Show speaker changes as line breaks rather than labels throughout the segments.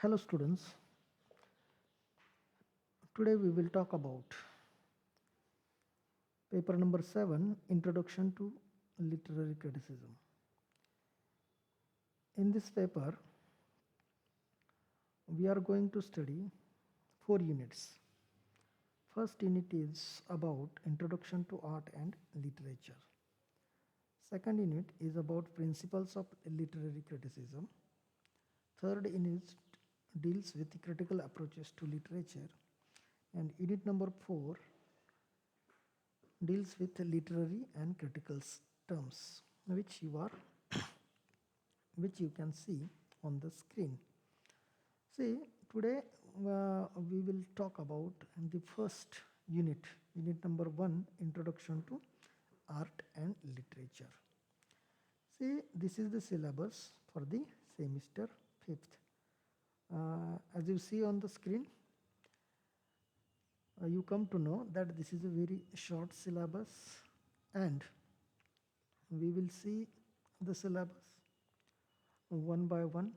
Hello students, today we will talk about paper number 7, Introduction to Literary Criticism. In this paper, we are going to study 4 units. First unit is about Introduction to Art and Literature. Second unit is about Principles of Literary Criticism. Third unit deals with critical approaches to literature. And unit number 4 deals with literary and critical terms which you can see on the screen. See, today we will talk about the first unit number 1, Introduction to Art and Literature. See, this is the syllabus for the semester 5th. As you see on the screen, you come to know that this is a very short syllabus, and we will see the syllabus one by one.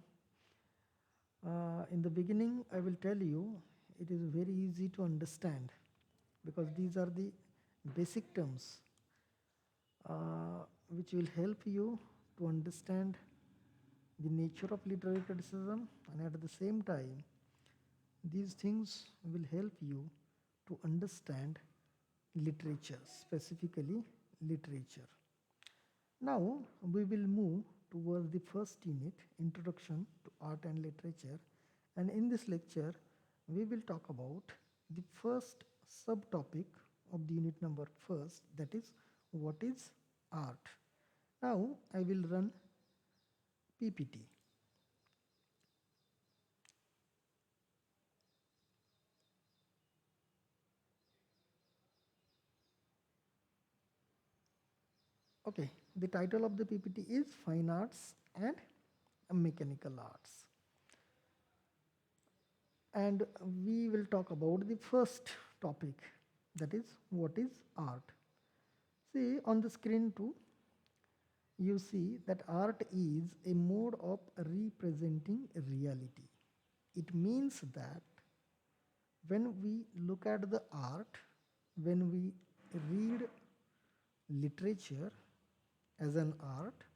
In the beginning, I will tell you it is very easy to understand because these are the basic terms which will help you to understand the nature of literary criticism, and at the same time these things will help you to understand literature, specifically literature. Now we will move towards the first unit, Introduction to Art and Literature, and in this lecture we will talk about the first subtopic of the unit number first, that is, what is art. Now I will run PPT. Okay, the title of the PPT is Fine Arts and Mechanical Arts. And we will talk about the first topic, that is, what is art. See, on the screen too, you see that art is a mode of representing reality. It means that when we look at the art, when we read literature as an art,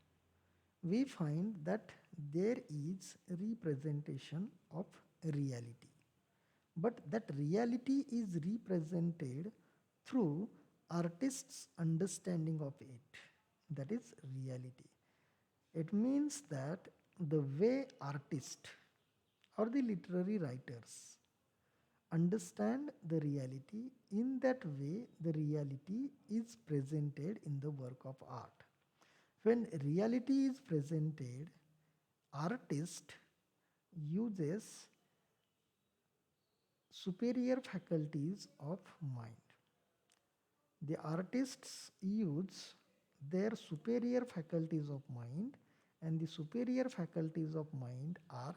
we find that there is representation of reality. But that reality is represented through artists' understanding of it. That is reality. It means that the way artists or the literary writers understand the reality, in that way the reality is presented in the work of art. When reality is presented, artist uses superior faculties of mind. The artists use their superior faculties of mind, and the superior faculties of mind are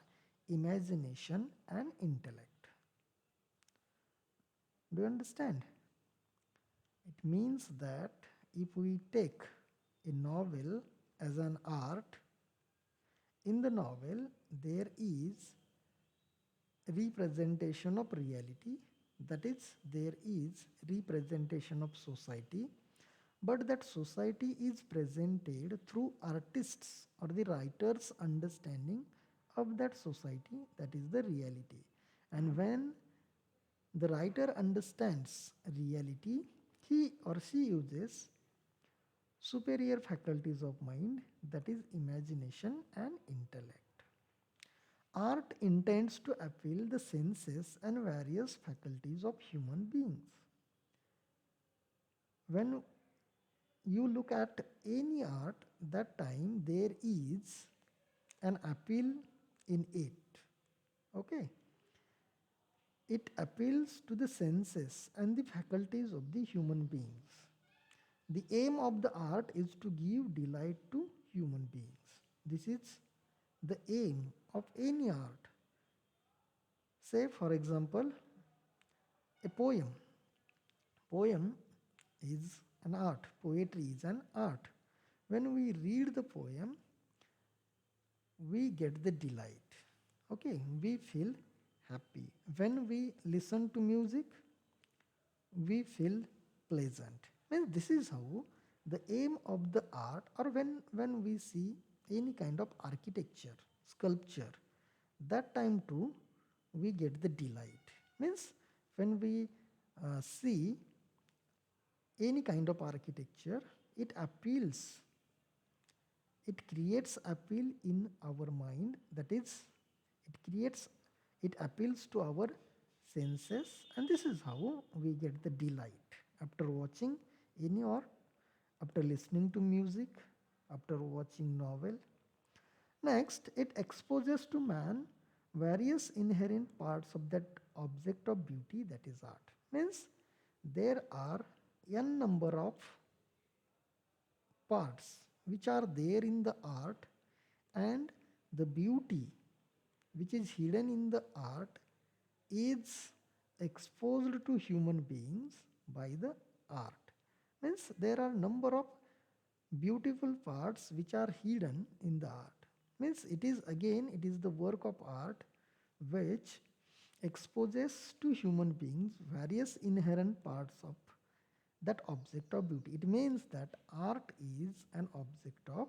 imagination and intellect. Do you understand? It means that if we take a novel as an art, in the novel there is representation of reality, that is, there is representation of society, but that society is presented through artists or the writer's understanding of that society, that is the reality. And when the writer understands reality, he or she uses superior faculties of mind, that is imagination and intellect. Art intends to appeal the senses and various faculties of human beings. When you look at any art, that time there is an appeal in it. Okay? It appeals to the senses and the faculties of the human beings. The aim of the art is to give delight to human beings. This is the aim of any art. Say, for example, a poem. Poem is an art. Poetry is an art. When we read the poem, we get the delight. Okay, we feel happy. When we listen to music, we feel pleasant. Means this is how the aim of the art, or when we see any kind of architecture, sculpture, that time too we get the delight. Means when we see any kind of architecture, it appeals, it creates appeal in our mind. That is, it creates, it appeals to our senses, and this is how we get the delight after watching any, or after listening to music, after watching novel. Next, it exposes to man various inherent parts of that object of beauty, that is art. Means there are n number of parts which are there in the art, and the beauty which is hidden in the art is exposed to human beings by the art. Means there are number of beautiful parts which are hidden in the art. Means it is, again, it is the work of art which exposes to human beings various inherent parts of that object of beauty. It means that art is an object of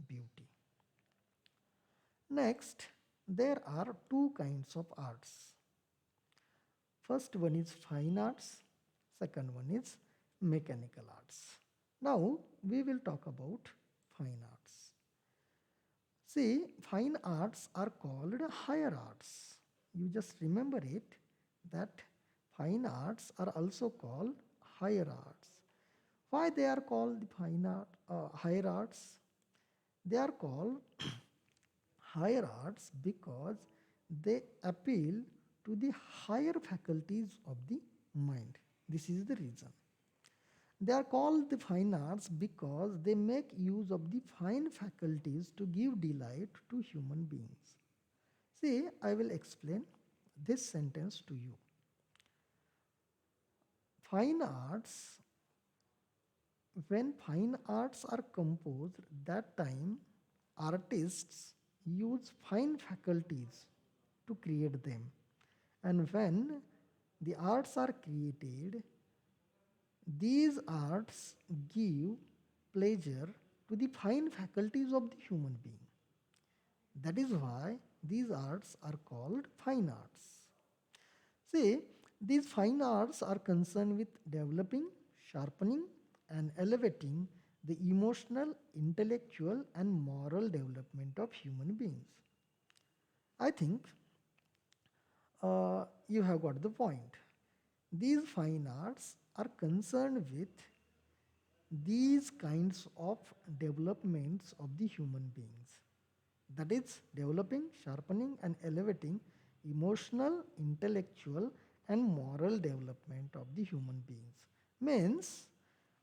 beauty. Next, there are two kinds of arts. First one is fine arts, second one is mechanical arts. Now we will talk about fine arts. See, fine arts are called higher arts. You just remember it, that fine arts are also called higher arts. Why they are called the higher arts? They are called higher arts because they appeal to the higher faculties of the mind. This is the reason. They are called the fine arts because they make use of the fine faculties to give delight to human beings. See, I will explain this sentence to you. Fine arts, when fine arts are composed, that time artists use fine faculties to create them. And when the arts are created, these arts give pleasure to the fine faculties of the human being. That is why these arts are called fine arts. See, these fine arts are concerned with developing, sharpening, and elevating the emotional, intellectual, and moral development of human beings. I think you have got the point. These fine arts are concerned with these kinds of developments of the human beings. That is, developing, sharpening, and elevating emotional, intellectual, and moral development of the human beings. Means,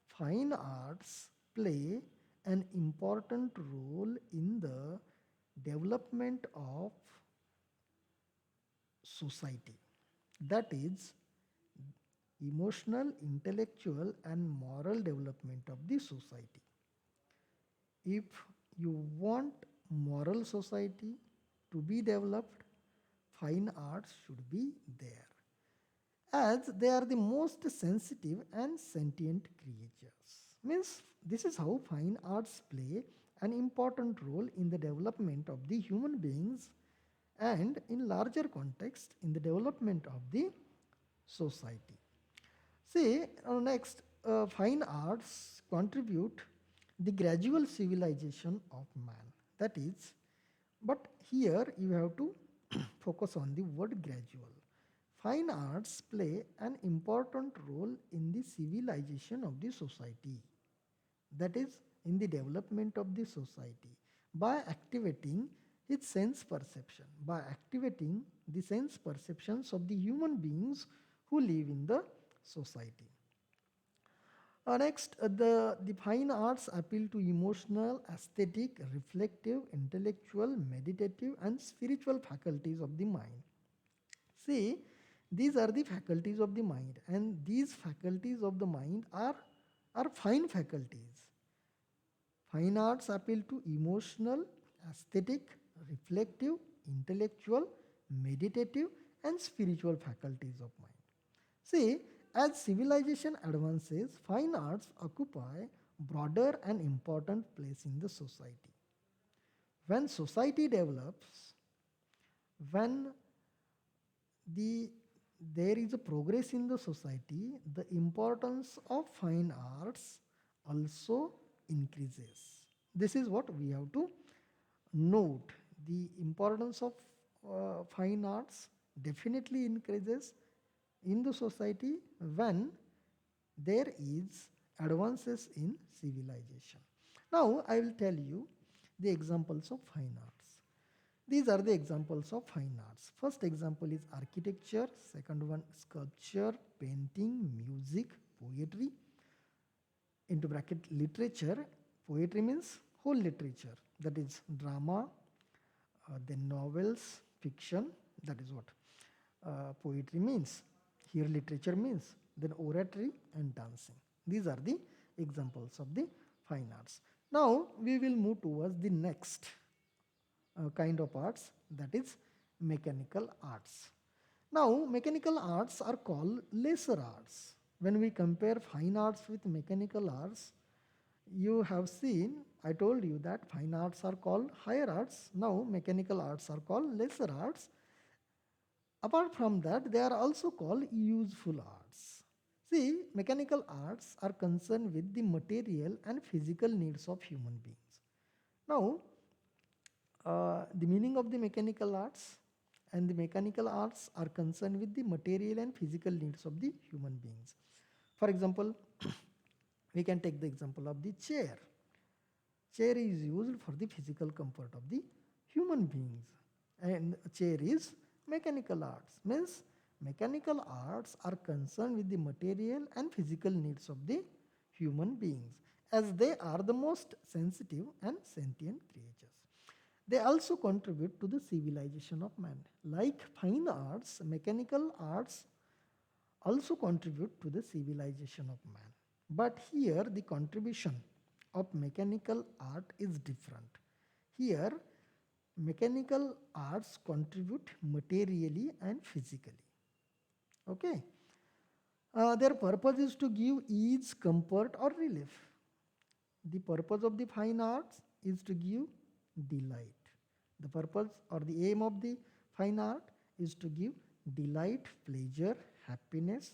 fine arts play an important role in the development of society. That is, emotional, intellectual, and moral development of the society. If you want moral society to be developed, fine arts should be there, as they are the most sensitive and sentient creatures. Means this is how fine arts play an important role in the development of the human beings, and in larger context in the development of the society. See, next, fine arts contribute the gradual civilization of man. That is, but here you have to focus on the word gradual. Fine arts play an important role in the civilization of the society. That is, in the development of the society by activating its sense perception, by activating the sense perceptions of the human beings who live in the society. Next, the fine arts appeal to emotional, aesthetic, reflective, intellectual, meditative, and spiritual faculties of the mind. See, these are the faculties of the mind, and these faculties of the mind are fine faculties. Fine arts appeal to emotional, aesthetic, reflective, intellectual, meditative, and spiritual faculties of mind. See, as civilization advances, fine arts occupy broader and important place in the society. When society develops, when the there is a progress in the society, the importance of fine arts also increases. This is what we have to note. The importance of fine arts definitely increases in the society when there is advances in civilization. Now I will tell you the examples of fine arts. These are the examples of fine arts. First example is architecture, second one sculpture, painting, music, poetry, into bracket literature. Poetry means whole literature, that is drama, then novels, fiction, that is what poetry means. Here literature means. Then oratory and dancing. These are the examples of the fine arts. Now we will move towards the next kind of arts, that is mechanical arts. Now mechanical arts are called lesser arts. When we compare fine arts with mechanical arts, you have seen, I told you that fine arts are called higher arts. Now mechanical arts are called lesser arts. Apart from that, they are also called useful arts. See, mechanical arts are concerned with the material and physical needs of human beings. Now, the meaning of the mechanical arts and the mechanical arts are concerned with the material and physical needs of the human beings. For example, we can take the example of the chair. Chair is used for the physical comfort of the human beings, and chair is mechanical arts. Means mechanical arts are concerned with the material and physical needs of the human beings, as they are the most sensitive and sentient creatures. They also contribute to the civilization of man. Like fine arts, mechanical arts also contribute to the civilization of man. But here the contribution of mechanical art is different. Here mechanical arts contribute materially and physically. Okay. Their purpose is to give ease, comfort, or relief. The purpose of the fine arts is to give delight. The purpose or the aim of the fine art is to give delight, pleasure, happiness.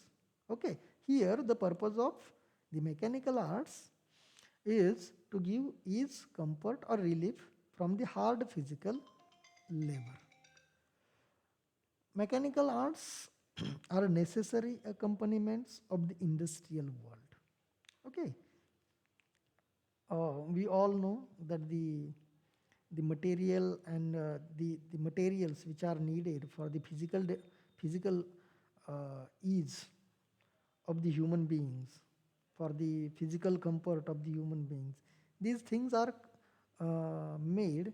Okay. Here the purpose of the mechanical arts is to give ease, comfort, or relief from the hard physical labor. Mechanical arts are necessary accompaniments of the industrial world. Okay. We all know that the material and the materials which are needed for the physical ease of the human beings, for the physical comfort of the human beings, these things are made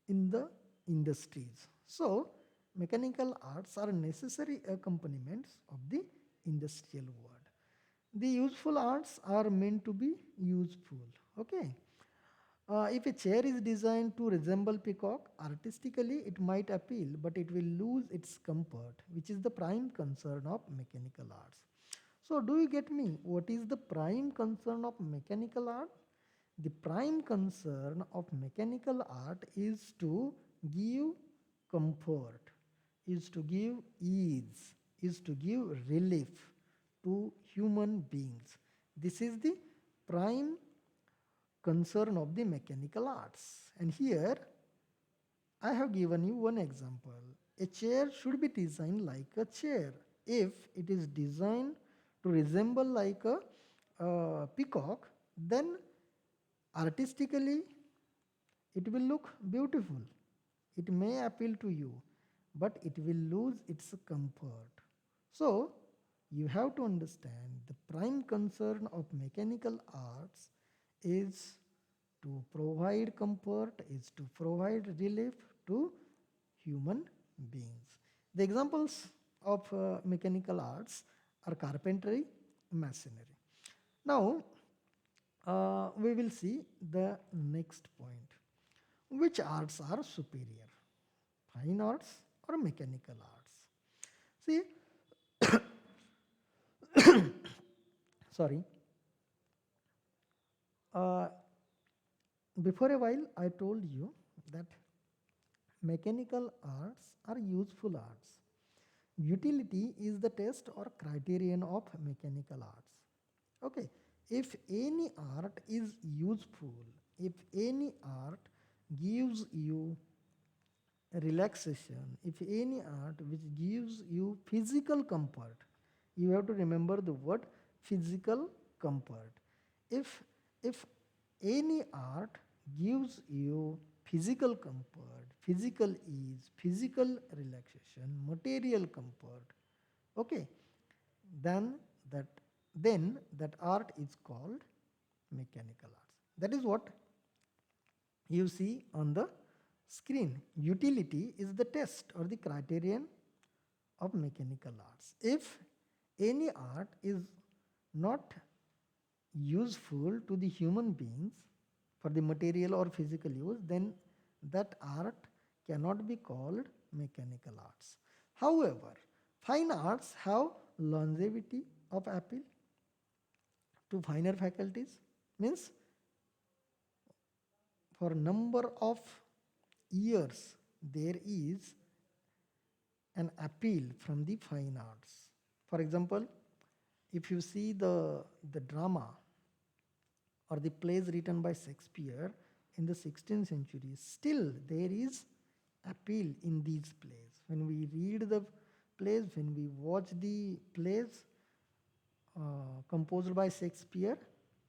in the industries. So mechanical arts are necessary accompaniments of the industrial world. The useful arts are meant to be useful. Okay. If a chair is designed to resemble peacock, artistically it might appeal, but it will lose its comfort, which is the prime concern of mechanical arts. So do you get me? What is the prime concern of mechanical art? The prime concern of mechanical art is to give comfort, is to give ease, is to give relief to human beings. This is the prime concern of the mechanical arts. And here I have given you one example. A chair should be designed like a chair. If it is designed to resemble like a peacock, then artistically it will look beautiful. It may appeal to you, but it will lose its comfort. So you have to understand the prime concern of mechanical arts is to provide comfort, is to provide relief to human beings. The examples of mechanical arts are carpentry, masonry. Now we will see the next point. Which arts are superior? fine arts or mechanical arts. See, sorry, uh, before a while I told you that mechanical arts are useful arts. Utility is the test or criterion of mechanical arts. Okay, if any art is useful, if any art gives you relaxation, if any art which gives you physical comfort, you have to remember the word physical comfort. If any art gives you physical comfort, physical ease, physical relaxation, material comfort, okay, then that then that art is called mechanical arts. That is what you see on the screen. Utility is the test or the criterion of mechanical arts. If any art is not useful to the human beings for the material or physical use, then that art cannot be called mechanical arts. However, fine arts have longevity of appeal to finer faculties, means for number of years there is an appeal from the fine arts. For example, if you see the drama or the plays written by Shakespeare in the 16th century, still there is appeal in these plays. When we read the plays, when we watch the plays composed by Shakespeare,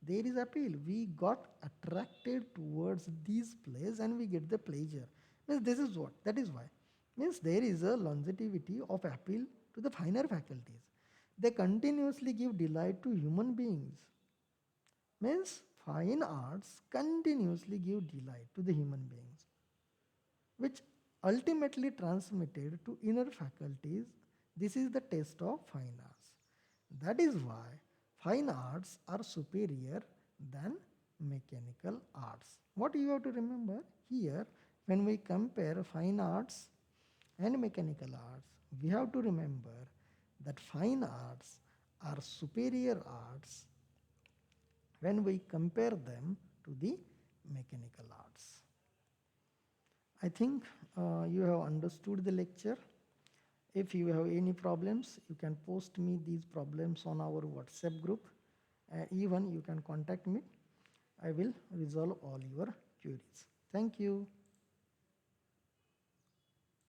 there is appeal. We got attracted towards these plays and we get the pleasure. Means this is what, that is why. Means there is a longevity of appeal to the finer faculties. They continuously give delight to human beings. Means fine arts continuously give delight to the human beings, which ultimately transmitted to inner faculties. This is the test of fine arts. That is why fine arts are superior than mechanical arts. What you have to remember here, when we compare fine arts and mechanical arts, we have to remember that fine arts are superior arts when we compare them to the mechanical arts. I think you have understood the lecture. If you have any problems, you can post me these problems on our WhatsApp group. Even you can contact me. I will resolve all your queries. Thank you.